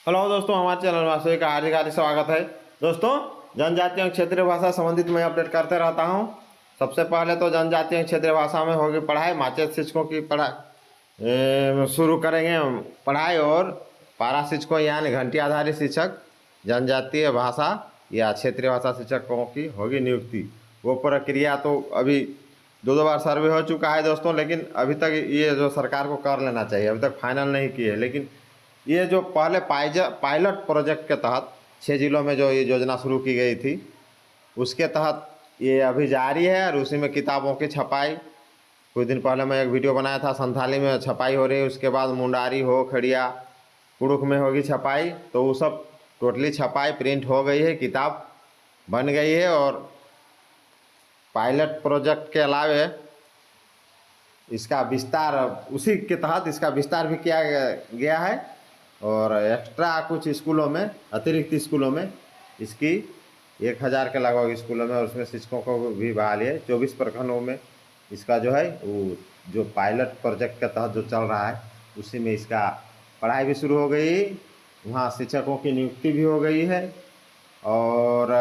Hello दोस्तों, हमारे channel वास्तविक का हार्दिक हार्दिक स्वागत है। दोस्तों, जनजातीय क्षेत्रीय भाषा संबंधित मैं अपडेट करते रहता हूं। सबसे पहले तो जनजातीय क्षेत्रीय भाषा में होगी पढ़ाई। माचेत शिक्षकों की पढ़ाई शुरू करेंगे पढ़ाई, और पारा शिक्षकों यानी घंटी आधारित शिक्षक जनजातीय भाषा या क्षेत्रीय भाषा शिक्षकों की होगी नियुक्ति। वो प्रक्रिया तो अभी दो बार सर्वे हो चुका है दोस्तों, लेकिन अभी तक ये जो सरकार को कर लेना चाहिए, अभी तक फाइनल नहीं किए है। लेकिन ये जो पहले पायलट प्रोजेक्ट के तहत 6 जिलों में जो ये योजना शुरू की गई थी, उसके तहत ये अभी जारी है। और उसी में किताबों की छपाई, कुछ दिन पहले मैं एक वीडियो बनाया था, संथाली में छपाई हो रही है। उसके बाद मुंडारी हो, खड़िया, कुड़ुक में होगी छपाई। तो वो सब टोटली छपाई प्रिंट हो गई है, किताब बन गई है। और पायलट प्रोजेक्ट के अलावे इसका विस्तार, उसी के तहत इसका विस्तार भी किया गया है। और एक्स्ट्रा कुछ स्कूलों में, अतिरिक्त स्कूलों में इसकी 1000 के लगभग स्कूलों में, और उसमें शिक्षकों को भी बहाली है। 24 प्रखंडों में इसका जो है वो जो पायलट प्रोजेक्ट के तहत जो चल रहा है, उसी में इसका पढ़ाई भी शुरू हो गई। वहाँ शिक्षकों की नियुक्ति भी हो गई है। और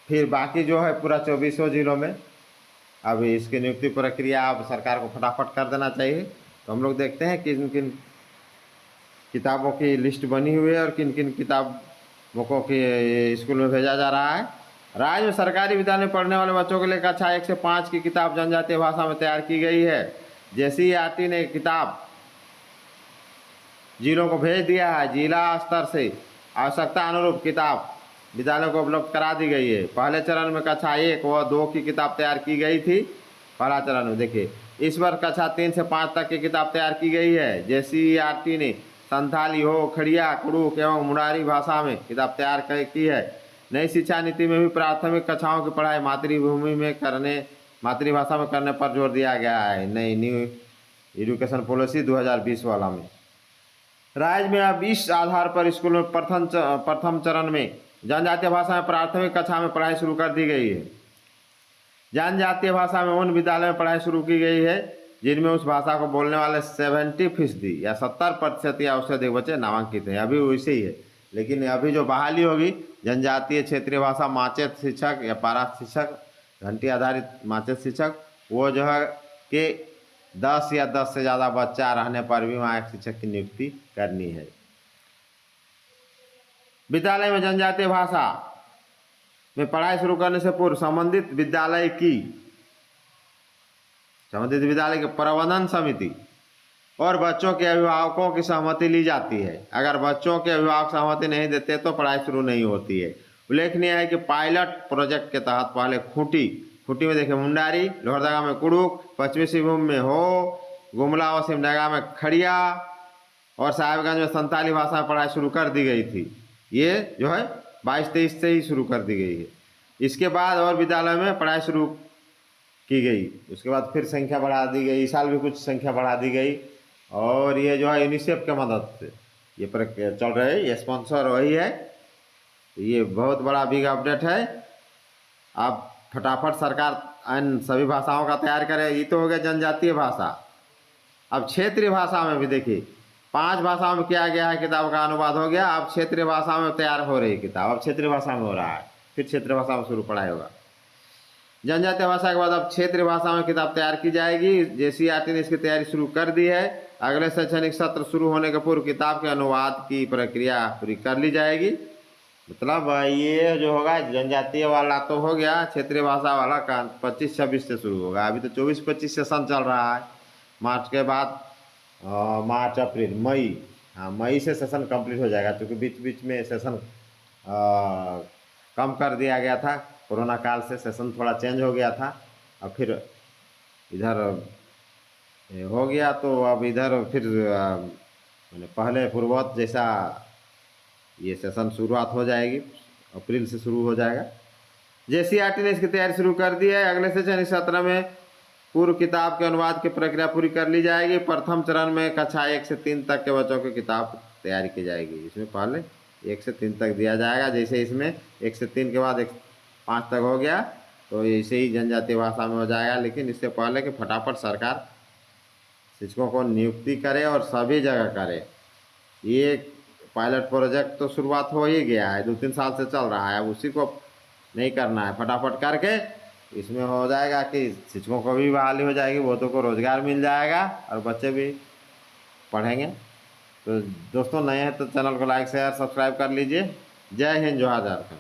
फिर बाकी जो है पूरा 24 जिलों में अभी इसकी नियुक्ति प्रक्रिया अब सरकार को फटाफट कर देना चाहिए। तो हम लोग देखते हैं किन किन किताबों की लिस्ट बनी हुई है और किन किन किताबों को कि स्कूल में भेजा जा रहा है। राज्य में सरकारी विद्यालय में पढ़ने वाले बच्चों के लिए कक्षा 1 से 5 की किताब जनजातीय भाषा में तैयार की गई है। JCERT ने किताब जिलों को भेज दिया है। जिला स्तर से आवश्यकता अनुरूप किताब विद्यालयों को उपलब्ध करा दी गई है। पहले चरण में कक्षा 1 व 2 की किताब तैयार की गई थी। पहला चरण में देखिए, इस बार कक्षा 3 से 5 तक की किताब तैयार की गई है। JCERT ने संथाली हो, खड़िया, कुड़ुक एवं मुंडारी भाषा में किताब तैयार की है। नई शिक्षा नीति में भी प्राथमिक कक्षाओं की पढ़ाई मातृभाषा में करने पर जोर दिया गया है। नई न्यू एजुकेशन पॉलिसी 2020 वाला में राज्य में अब इस आधार पर स्कूल में प्रथम चरण में जनजातीय भाषा में प्राथमिक कक्षा में पढ़ाई शुरू कर दी गई है। जनजातीय भाषा में उन विद्यालय में पढ़ाई शुरू की गई है जिनमें उस भाषा को बोलने वाले 70% या 70% या उससे अधिक बच्चे नामांकित हैं। अभी वैसे ही है, लेकिन अभी जो बहाली होगी जनजातीय क्षेत्रीय भाषा माचेत शिक्षक या पारा शिक्षक, घंटी आधारित माचेत शिक्षक, वो जो है कि 10 या 10 से ज़्यादा बच्चा रहने पर भी वहाँ एक शिक्षक की नियुक्ति करनी है। विद्यालय में जनजातीय भाषा में पढ़ाई शुरू करने से पूर्व संबंधित विद्यालय की प्रबंधन समिति और बच्चों के अभिभावकों की सहमति ली जाती है। अगर बच्चों के अभिभावक सहमति नहीं देते तो पढ़ाई शुरू नहीं होती है। उल्लेखनीय है कि पायलट प्रोजेक्ट के तहत पहले खूंटी में देखिए मुंडारी, लोहरदगा में कुड़ुक, पश्चिमी सिंहभूम में हो, गुमला व सिमडेगा में खड़िया और साहिबगंज में संथाली भाषा में पढ़ाई शुरू कर दी गई थी। ये जो है 22-23 से ही शुरू कर दी गई है। इसके बाद और विद्यालय में पढ़ाई शुरू की गई। उसके बाद फिर संख्या बढ़ा दी गई। इस साल भी कुछ संख्या बढ़ा दी गई। और ये जो है यूनिसेफ के मदद से ये प्रक्रिया चल रही है। ये स्पॉन्सर वही है। ये बहुत बड़ा बिग अपडेट है। अब फटाफट सरकार इन सभी भाषाओं का तैयार करे। ये तो हो गया जनजातीय भाषा। अब क्षेत्रीय भाषा में भी देखिए 5 भाषाओं में किया गया है, किताब का अनुवाद हो गया। अब क्षेत्रीय भाषा में तैयार हो रही किताब, अब क्षेत्रीय भाषा में हो रहा है। फिर क्षेत्रीय भाषा में शुरू पढ़ाई होगा। जनजातीय भाषा के बाद अब क्षेत्रीय भाषा में किताब तैयार की जाएगी। JCERT ने इसकी तैयारी शुरू कर दी है। अगले शैक्षणिक सत्र शुरू होने के पूर्व किताब के अनुवाद की प्रक्रिया पूरी कर ली जाएगी। मतलब ये जो होगा जनजातीय वाला तो हो गया, क्षेत्रीय भाषा वाला का 25-26 से शुरू होगा। अभी तो 24-25 सेशन चल रहा है। मार्च के बाद मार्च, अप्रैल, मई, हाँ मई से सेशन कंप्लीट हो जाएगा, क्योंकि बीच बीच में सेशन कम कर दिया गया था। कोरोना काल से सेशन थोड़ा चेंज हो गया था। अब फिर इधर हो गया, तो अब इधर फिर मैंने पहले पूर्ववत जैसा ये सेशन शुरुआत हो जाएगी, अप्रैल से शुरू हो जाएगा। JCERT ने इसकी तैयारी शुरू कर दी है। अगले शैक्षणिक सत्र में पूर्व किताब के अनुवाद की प्रक्रिया पूरी कर ली जाएगी। प्रथम चरण में कक्षा 1 से 3 तक के बच्चों की किताब तैयारी की जाएगी। इसमें पहले 1 से 3 तक दिया जाएगा। जैसे इसमें 1 से 3 के बाद 5 तक हो गया, तो ऐसे ही जनजातीय भाषा में हो जाएगा। लेकिन इससे पहले कि फटाफट सरकार शिक्षकों को नियुक्ति करे और सभी जगह करे। ये पायलट प्रोजेक्ट तो शुरुआत हो ही गया है, 2-3 साल से चल रहा है। अब उसी को नहीं करना है, फटाफट करके इसमें हो जाएगा कि शिक्षकों को भी बहाली हो जाएगी, बहुतों को रोजगार मिल जाएगा और बच्चे भी पढ़ेंगे। तो दोस्तों, नए हैं तो चैनल को लाइक शेयर सब्सक्राइब कर लीजिए। जय हिंद, जोहार झारखंड।